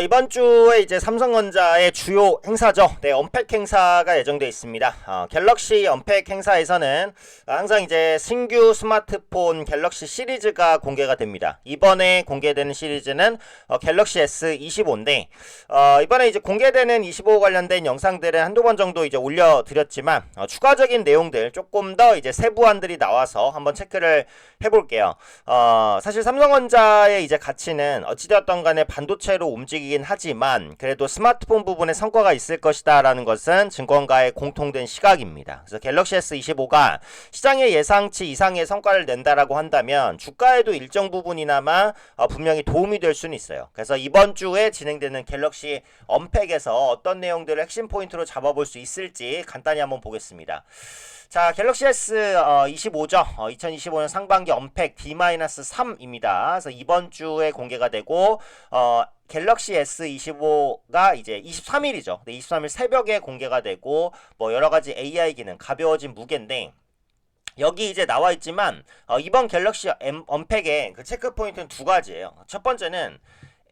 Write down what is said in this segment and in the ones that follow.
이번 주에 이제 삼성전자의 주요 행사죠. 네, 언팩 행사가 예정되어 있습니다. 갤럭시 언팩 행사에서는 항상 이제 신규 스마트폰 갤럭시 시리즈가 공개가 됩니다. 이번에 공개되는 시리즈는 갤럭시 S25인데, 이번에 이제 공개되는 25 관련된 영상들은 한두 번 정도 이제 올려드렸지만, 추가적인 내용들 조금 더 이제 세부안들이 나와서 한번 체크를 해볼게요. 사실 삼성전자의 이제 가치는 어찌되었던 간에 반도체로 움직이긴 하지만 그래도 스마트폰 부분에 성과가 있을 것이다 라는 것은 증권가의 공통된 시각입니다. 그래서 갤럭시 S25가 시장의 예상치 이상의 성과를 낸다라고 한다면 주가에도 일정 부분이나마 분명히 도움이 될 수는 있어요. 그래서 이번 주에 진행되는 갤럭시 언팩에서 어떤 내용들을 핵심 포인트로 잡아볼 수 있을지 간단히 한번 보겠습니다. 자, 갤럭시 S25죠. 2025년 상반기 언팩 D-3입니다. 그래서 이번 주에 공개가 되고, 갤럭시 S25가 이제 23일이죠. 23일 새벽에 공개가 되고, 뭐 여러가지 AI 기능, 가벼워진 무게인데, 여기 이제 나와 있지만, 이번 갤럭시 언팩의 그 체크 포인트는 두 가지예요. 첫 번째는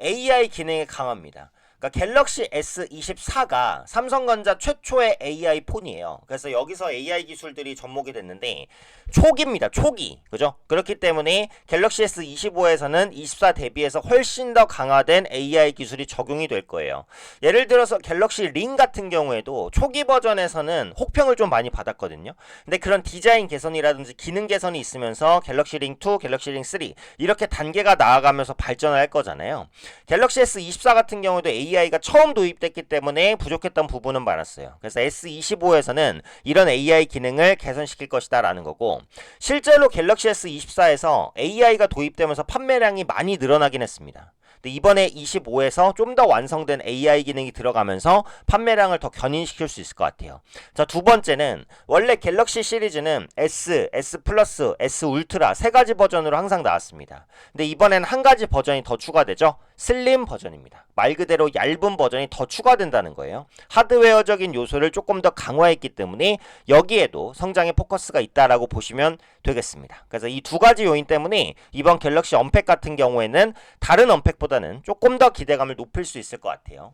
AI 기능이 강합니다. 그러니까 갤럭시 S24가 삼성전자 최초의 AI 폰이에요. 그래서 여기서 AI 기술들이 접목이 됐는데 초기입니다. 초기. 그죠? 그렇기 때문에 갤럭시 S25에서는 24 대비해서 훨씬 더 강화된 AI 기술이 적용이 될 거예요. 예를 들어서 갤럭시 링 같은 경우에도 초기 버전에서는 혹평을 좀 많이 받았거든요. 근데 그런 디자인 개선이라든지 기능 개선이 있으면서 갤럭시 링 2, 갤럭시 링 3 이렇게 단계가 나아가면서 발전을 할 거잖아요. 갤럭시 S24 같은 경우도 AI가 처음 도입됐기 때문에 부족했던 부분은 많았어요. 그래서 S25에서는 이런 AI 기능을 개선시킬 것이다 라는 거고, 실제로 갤럭시 S24에서 AI가 도입되면서 판매량이 많이 늘어나긴 했습니다. 이번에 25에서 좀 더 완성된 AI 기능이 들어가면서 판매량을 더 견인시킬 수 있을 것 같아요. 자, 두 번째는 원래 갤럭시 시리즈는 S, S 플러스, S 울트라 세 가지 버전으로 항상 나왔습니다. 근데 이번에는 한 가지 버전이 더 추가되죠. 슬림 버전입니다. 말 그대로 얇은 버전이 더 추가된다는 거예요. 하드웨어적인 요소를 조금 더 강화했기 때문에 여기에도 성장의 포커스가 있다라고 보시면 되겠습니다. 그래서 이 두 가지 요인 때문에 이번 갤럭시 언팩 같은 경우에는 다른 언팩보다는 조금 더 기대감을 높일 수 있을 것 같아요.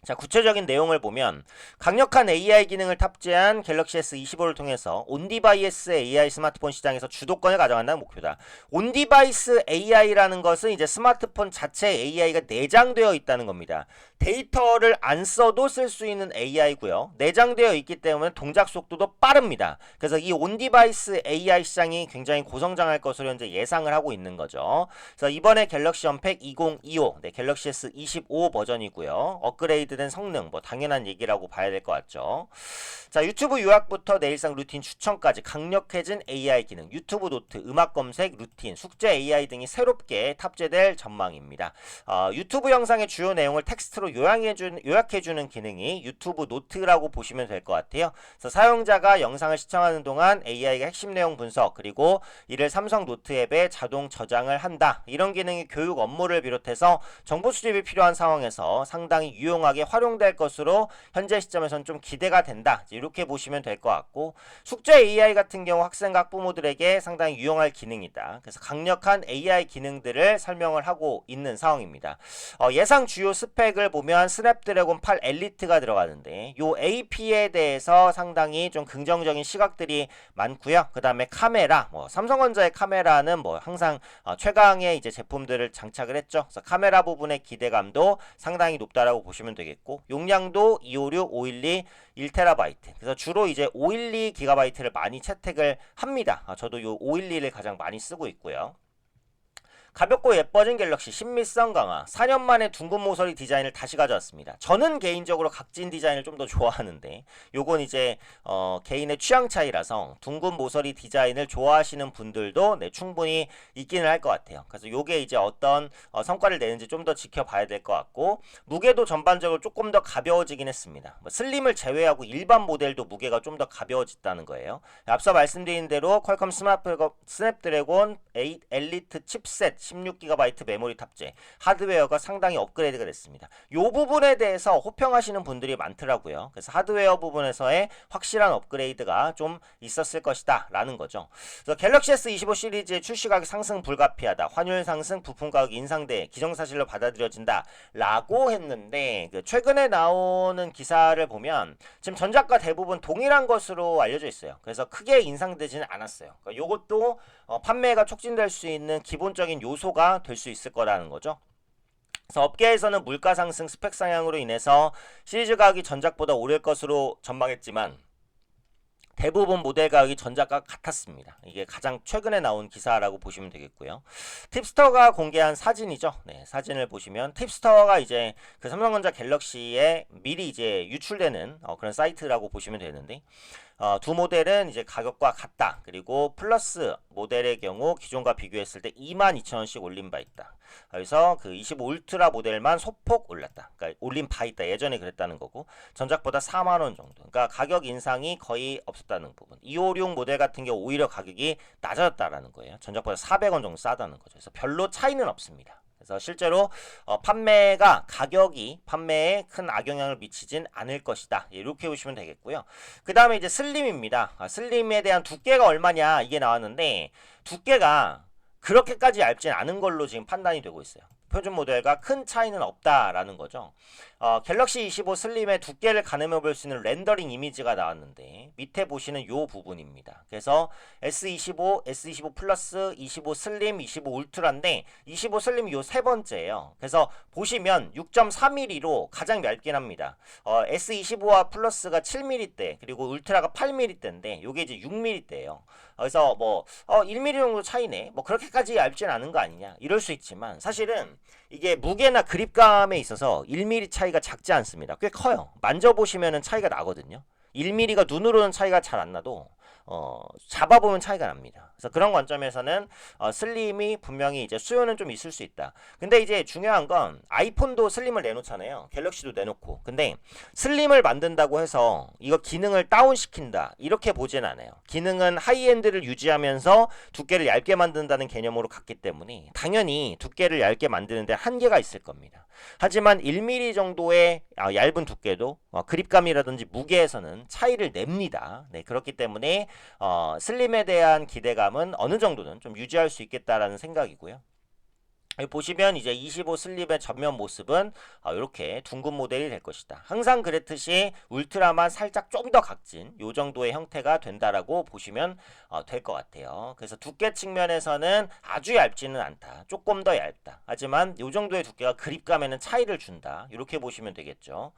자, 구체적인 내용을 보면 강력한 AI 기능을 탑재한 갤럭시 S25를 통해서 온디바이스 AI 스마트폰 시장에서 주도권을 가져간다는 목표다. 온디바이스 AI라는 것은 이제 스마트폰 자체에 AI가 내장되어 있다는 겁니다. 데이터를 안 써도 쓸 수 있는 AI고요. 내장되어 있기 때문에 동작 속도도 빠릅니다. 그래서 이 온디바이스 AI 시장이 굉장히 고성장할 것으로 현재 예상을 하고 있는 거죠. 그래서 이번에 갤럭시 언팩 2025, 갤럭시 S25 버전이고요. 업그레이드된 성능, 뭐 당연한 얘기라고 봐야 될 것 같죠. 자, 유튜브 요약부터 내일상 루틴 추천까지 강력해진 AI 기능, 유튜브 노트, 음악 검색, 루틴, 숙제 AI 등이 새롭게 탑재될 전망입니다. 유튜브 영상의 주요 내용을 텍스트로 요약해주는 기능이 유튜브 노트라고 보시면 될 것 같아요. 그래서 사용자가 영상을 시청하는 동안 AI가 핵심 내용 분석, 그리고 이를 삼성 노트 앱에 자동 저장을 한다. 이런 기능이 교육 업무를 비롯해서 정보 수집이 필요한 상황에서 상당히 유용하게 활용될 것으로 현재 시점에서는 좀 기대가 된다. 이렇게 보시면 될 것 같고, 숙제 AI 같은 경우 학생과 학부모들에게 상당히 유용할 기능이다. 그래서 강력한 AI 기능들을 설명을 하고 있는 상황입니다. 예상 주요 스펙을 보면 스냅드래곤 8 엘리트가 들어가는데 요 AP에 대해서 상당히 좀 긍정적인 시각들이 많고요. 그 다음에 카메라, 삼성전자의 카메라는 항상 최강의 이제 제품들을 장착을 했죠. 그래서 카메라 부분의 기대감도 상당히 높다라고 보시면 되겠고, 용량도 256, 512, 1TB. 그래서 주로 이제 512GB를 많이 채택을 합니다. 저도 요 512를 가장 많이 쓰고 있고요. 가볍고 예뻐진 갤럭시 신미성 강화, 4년 만에 둥근 모서리 디자인을 다시 가져왔습니다. 저는 개인적으로 각진 디자인을 좀 더 좋아하는데 요건 이제 개인의 취향 차이라서 둥근 모서리 디자인을 좋아하시는 분들도 충분히 있기는 할 것 같아요. 그래서 요게 이제 어떤 성과를 내는지 좀 더 지켜봐야 될 것 같고, 무게도 전반적으로 조금 더 가벼워지긴 했습니다. 슬림을 제외하고 일반 모델도 무게가 좀 더 가벼워졌다는 거예요. 앞서 말씀드린 대로 퀄컴 스냅드래곤 8 엘리트 칩셋 16GB 메모리 탑재, 하드웨어가 상당히 업그레이드가 됐습니다. 이 부분에 대해서 호평하시는 분들이 많더라고요. 그래서 하드웨어 부분에서의 확실한 업그레이드가 좀 있었을 것이다 라는 거죠. 그래서 갤럭시 S25 시리즈의 출시가격 상승 불가피하다, 환율 상승, 부품 가격 인상돼 기정사실로 받아들여진다 라고 했는데, 최근에 나오는 기사를 보면 지금 전작과 대부분 동일한 것으로 알려져 있어요. 그래서 크게 인상되지는 않았어요. 그러니까 이것도 판매가 촉진될 수 있는 기본적인 요소가 될 수 있을 거라는 거죠. 그래서 업계에서는 물가 상승, 스펙 상향으로 인해서 시리즈 가격이 전작보다 오를 것으로 전망했지만 대부분 모델 가격이 전작과 같았습니다. 이게 가장 최근에 나온 기사라고 보시면 되겠고요. 팁스터가 공개한 사진이죠. 네, 사진을 보시면 팁스터가 이제 그 삼성전자 갤럭시에 미리 이제 유출되는 그런 사이트라고 보시면 되는데, 두 모델은 이제 가격과 같다. 그리고 플러스 모델의 경우 기존과 비교했을 때 22,000원씩 올린 바 있다. 그래서 그 25 울트라 모델만 소폭 올랐다. 그러니까 올린 바 있다. 예전에 그랬다는 거고, 전작보다 4만원 정도. 그러니까 가격 인상이 거의 없었다는 부분. 256 모델 같은 경우 오히려 가격이 낮아졌다라는 거예요. 전작보다 400원 정도 싸다는 거죠. 그래서 별로 차이는 없습니다. 그래서 실제로 판매가 가격이 판매에 큰 악영향을 미치진 않을 것이다. 이렇게 보시면 되겠고요. 그 다음에 이제 슬림입니다. 슬림에 대한 두께가 얼마냐 이게 나왔는데, 두께가 그렇게까지 얇진 않은 걸로 지금 판단이 되고 있어요. 표준 모델과 큰 차이는 없다라는 거죠. 갤럭시 25 슬림의 두께를 가늠해 볼 수 있는 렌더링 이미지가 나왔는데, 밑에 보시는 요 부분입니다. 그래서 S25, S25 플러스, 25 슬림, 25 울트라인데 25 슬림이 요 세 번째예요. 그래서 보시면 6.4mm로 가장 얇긴 합니다. S25와 플러스가 7mm대, 그리고 울트라가 8mm대인데 요게 이제 6mm대예요. 그래서 뭐 1mm 정도 차이네, 뭐 그렇게까지 얇진 않은 거 아니냐 이럴 수 있지만, 사실은 이게 무게나 그립감에 있어서 1mm 차이가 작지 않습니다. 꽤 커요. 만져보시면은 차이가 나거든요. 1mm가 눈으로는 차이가 잘 안 나도 잡아보면 차이가 납니다. 그래서 그런 관점에서는 슬림이 분명히 이제 수요는 좀 있을 수 있다. 근데 이제 중요한 건 아이폰도 슬림을 내놓잖아요. 갤럭시도 내놓고. 근데 슬림을 만든다고 해서 이거 기능을 다운시킨다 이렇게 보진 않아요. 기능은 하이엔드를 유지하면서 두께를 얇게 만든다는 개념으로 갔기 때문에 당연히 두께를 얇게 만드는데 한계가 있을 겁니다. 하지만 1mm 정도의 얇은 두께도 그립감이라든지 무게에서는 차이를 냅니다. 네, 그렇기 때문에 슬림에 대한 기대감은 어느 정도는 좀 유지할 수 있겠다라는 생각이고요. 여기 보시면 이제 25 슬립의 전면 모습은 이렇게 둥근 모델이 될 것이다. 항상 그랬듯이 울트라만 살짝 좀 더 각진 요 정도의 형태가 된다라고 보시면 될 것 같아요. 그래서 두께 측면에서는 아주 얇지는 않다. 조금 더 얇다. 하지만 요 정도의 두께가 그립감에는 차이를 준다. 이렇게 보시면 되겠죠.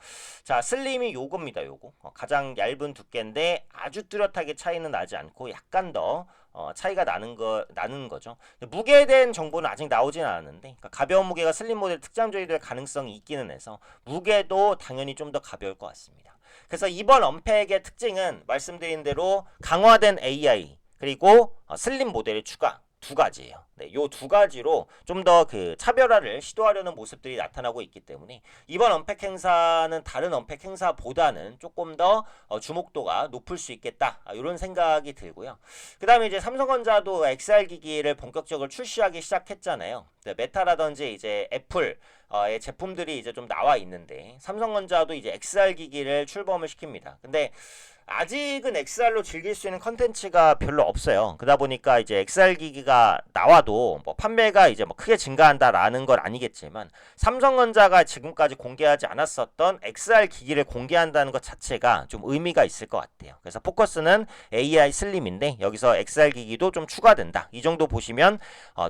자, 슬림이 요겁니다. 요거 가장 얇은 두께인데 아주 뚜렷하게 차이는 나지 않고 약간 더 차이가 나는 거죠. 무게에 대한 정보는 아직 나오진 않았는데, 그러니까 가벼운 무게가 슬림 모델 특장적이 될 가능성이 있기는 해서 무게도 당연히 좀 더 가벼울 것 같습니다. 그래서 이번 언팩의 특징은 말씀드린 대로 강화된 AI 그리고 슬림 모델의 추가 두 가지예요. 네, 요 두 가지로 좀 더 그 차별화를 시도하려는 모습들이 나타나고 있기 때문에 이번 언팩 행사는 다른 언팩 행사보다는 조금 더 주목도가 높을 수 있겠다, 이런 생각이 들고요. 그 다음에 이제 삼성전자도 XR 기기를 본격적으로 출시하기 시작했잖아요. 네, 메타라든지 이제 애플 의 제품들이 이제 좀 나와 있는데, 삼성전자도 이제 XR 기기를 출범을 시킵니다. 근데 아직은 XR로 즐길 수 있는 컨텐츠가 별로 없어요. 그러다 보니까 이제 XR 기기가 나와도 뭐 판매가 이제 뭐 크게 증가한다라는 건 아니겠지만, 삼성전자가 지금까지 공개하지 않았었던 XR 기기를 공개한다는 것 자체가 좀 의미가 있을 것 같아요. 그래서 포커스는 AI 슬림인데 여기서 XR 기기도 좀 추가된다. 이 정도 보시면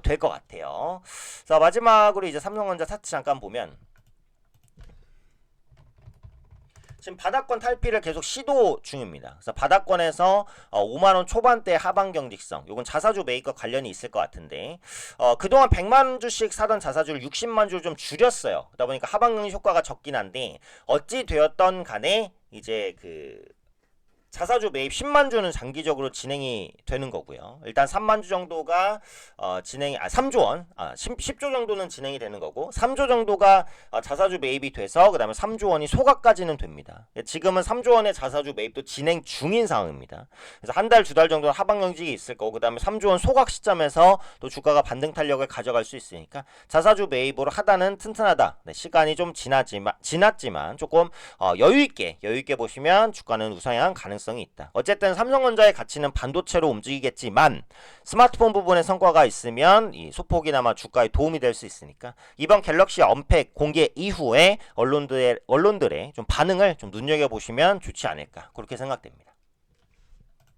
될 것 같아요. 자, 마지막으로 이제 삼성전자 차트 잠깐 보면, 지금 바닥권 탈피를 계속 시도 중입니다. 그래서 바닥권에서 5만원 초반대 하방 경직성, 요건 자사주 매입과 관련이 있을 것 같은데, 그동안 100만 주씩 사던 자사주를 60만 주를 좀 줄였어요. 그러다 보니까 하방 경직 효과가 적긴 한데, 어찌 되었던 간에 이제 그 자사주 매입 10만 주는 장기적으로 진행이 되는 거고요. 일단 3만 주 정도가 3조 원, 10조 정도는 진행이 되는 거고 3조 정도가 자사주 매입이 돼서 그다음에 3조 원이 소각까지는 됩니다. 지금은 3조 원의 자사주 매입도 진행 중인 상황입니다. 그래서 한 달, 두 달 정도는 하방 경직이 있을 거고 그다음에 3조 원 소각 시점에서 또 주가가 반등 탄력을 가져갈 수 있으니까 자사주 매입으로 하단은 튼튼하다. 네, 시간이 좀 지났지만 조금 여유 있게 보시면 주가는 우상향 가능성이 있다. 어쨌든 삼성전자의 가치는 반도체로 움직이겠지만 스마트폰 부분에 성과가 있으면 이 소폭이나마 주가에 도움이 될 수 있으니까 이번 갤럭시 언팩 공개 이후에 언론들의 좀 반응을 좀 눈여겨 보시면 좋지 않을까 그렇게 생각됩니다.